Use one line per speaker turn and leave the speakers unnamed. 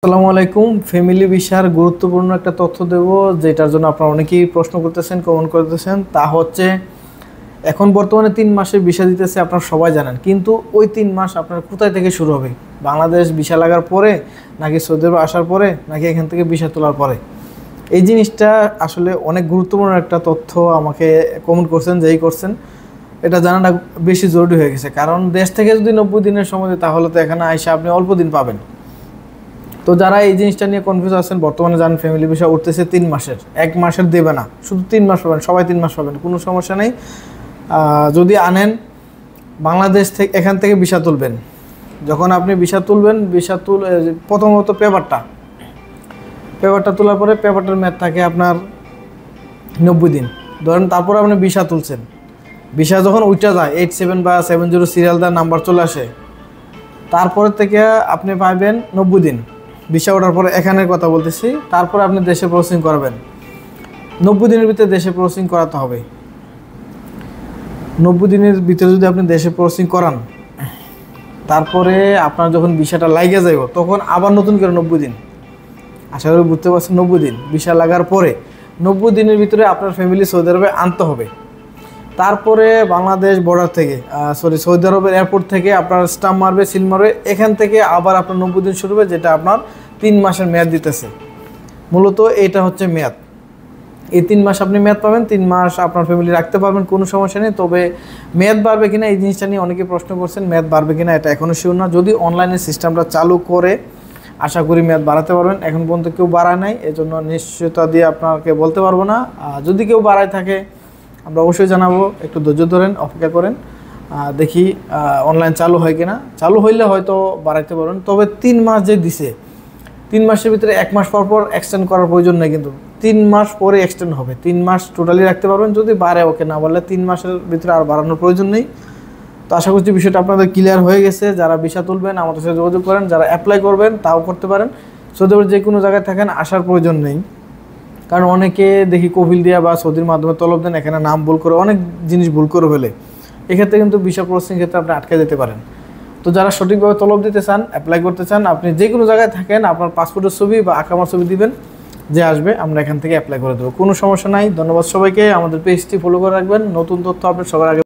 আসসালামু আলাইকুম। ফ্যামিলি ভিসার গুরুত্বপূর্ণ একটা তথ্য দেব, যেটার জন্য আপনারা অনেকেই প্রশ্ন করতেছেন, কমেন্ট করতেছেন। তা হচ্ছে এখন বর্তমানে 3 মাসের ভিসা দিতেছে, আপনারা সবাই জানেন। কিন্তু ওই 3 মাস আপনার কোথায় থেকে শুরু হবে? বাংলাদেশ ভিসা লাগার পরে, নাকি সৌদি আরব আসার পরে, নাকি এখান থেকে ভিসা তোলার পরে? এই জিনিসটা আসলে অনেক গুরুত্বপূর্ণ একটা তথ্য। আমাকে কমেন্ট করছেন, যেই করছেন, এটা জানাটা বেশি জরুরি হয়ে গেছে। কারণ দেশ থেকে যদি 90 দিনের সময় দেয়, তাহলে তো এখানে আইসা আপনি অল্প দিন পাবেন। তো যারা এই জিনিসটা নিয়ে কনফিউজ আছেন, বর্তমানে জানেন ফ্যামিলি ভিসা উঠতেছে 3 মাসের। 1 মাসের দেবে না, শুধু 3 মাস পাবেন, সবাই 3 মাস পাবেন, কোনো সমস্যা নেই। যদি আনেন বাংলাদেশ থেকে, এখান থেকে ভিসা তুলবেন। যখন আপনি ভিসা তুলবেন, প্রথমত পেপারটা তোলার পরে পেপারটার মেয়াদ থাকে আপনার 90 দিন ধরেন। তারপরে আপনি ভিসা তুলছেন, ভিসা যখন উঠা যায় 87 বা 70 সিরিয়াল দেওয়ার নাম্বার চলে আসে, তারপরে থেকে আপনি পাবেন 90 দিন। ভিসা ওঠার পরে এখানের কথা বলতেছি, তারপরে আপনি দেশে প্রসেসিং করবেন। 90 দিনের ভিতরে দেশে প্রসেসিং করাতে হবে। 90 দিনের ভিতরে যদি আপনি দেশে প্রসেসিং করান, তারপরে আপনার যখন ভিসাটা লাগিয়ে যাইব, তখন আবার নতুন করে 90 দিন, আশা করি বুঝতে পারছেন। 90 দিন ভিসা লাগার পরে 90 দিনের ভিতরে আপনার ফ্যামিলি সৌদি আরবে আনতে হবে। তারপরে বাংলাদেশ বর্ডার থেকে, সৌদি আরবের এয়ারপোর্ট থেকে আপনার স্টাম্প মারবে, সিল মারবে। এখান থেকে আবার আপনার 90 দিন শুরু হবে, যেটা আপনার 3 মাসের মেয়াদ দিতেছে। মূলত এটা হচ্ছে মেয়াদ। এই 3 মাস আপনি মেয়াদ পাবেন, 3 মাস আপনার ফ্যামিলি রাখতে পারবেন, কোনো সমস্যা নেই। তবে মেয়াদ বাড়বে কিনা, এই জিনিসটা নিয়ে অনেকে প্রশ্ন করছেন। মেয়াদ বাড়বে কিনা এটা এখনও শিওর না। যদি অনলাইনে সিস্টেমটা চালু করে, আশা করি মেয়াদ বাড়াতে পারবেন। এখন পর্যন্ত কেউ বাড়ায় নাই, এজন্য নিশ্চয়তা দিয়ে আপনাকে বলতে পারবো না। যদি কেউ বাড়ায় থাকে, আমরা অবশ্যই জানাবো। একটু ধৈর্য ধরেন, অপেক্ষা করেন, দেখি অনলাইন চালু হয় কিনা। চালু হইলে হয়তো বাড়াইতে পারবেন। তবে 3 মাস যে দিছে, 3 মাসের ভিতরে 1 মাস পর পর এক্সটেন্ড করার প্রয়োজন নেই, কিন্তু 3 মাস পরে এক্সটেন্ড হবে। 3 মাস টোটালি রাখতে পারবেন। যদি বাড়ে ওকে, না বাড়লে 3 মাসের ভিতরে আর বাড়ানোর প্রয়োজন নেই। তো আশা করছি বিষয়টা আপনাদের ক্লিয়ার হয়ে গেছে। যারা ভিসা তুলবেন আমাদের সাথে যোগাযোগ করেন, যারা অ্যাপ্লাই করবেন তাও করতে পারেন। সৌদি আরবের যে কোনো জায়গায় থাকেন, আসার প্রয়োজন নেই। কারণ অনেকে দেখি কফিল দিয়া বা সৌদির মাধ্যমে তলব দেন, এখানে নাম ভুল করে, অনেক জিনিস ভুল করে ফেলে। এক্ষেত্রে কিন্তু ভিসা প্রসেসিং ক্ষেত্রে আপনি আটকে যেতে পারেন। তো যারা সঠিকভাবে তলব দিতে চান, অ্যাপ্লাই করতে চান, আপনি যে কোনো জায়গায় থাকেন, আপনার পাসপোর্টের ছবি বা আকামার ছবি দিবেন, যে আসবে আমরা এখান থেকে অ্যাপ্লাই করে দেবো, কোনো সমস্যা নাই। ধন্যবাদ সবাইকে। আমাদের পেজটি ফলো করে রাখবেন, নতুন তথ্য আপনি সবার আগে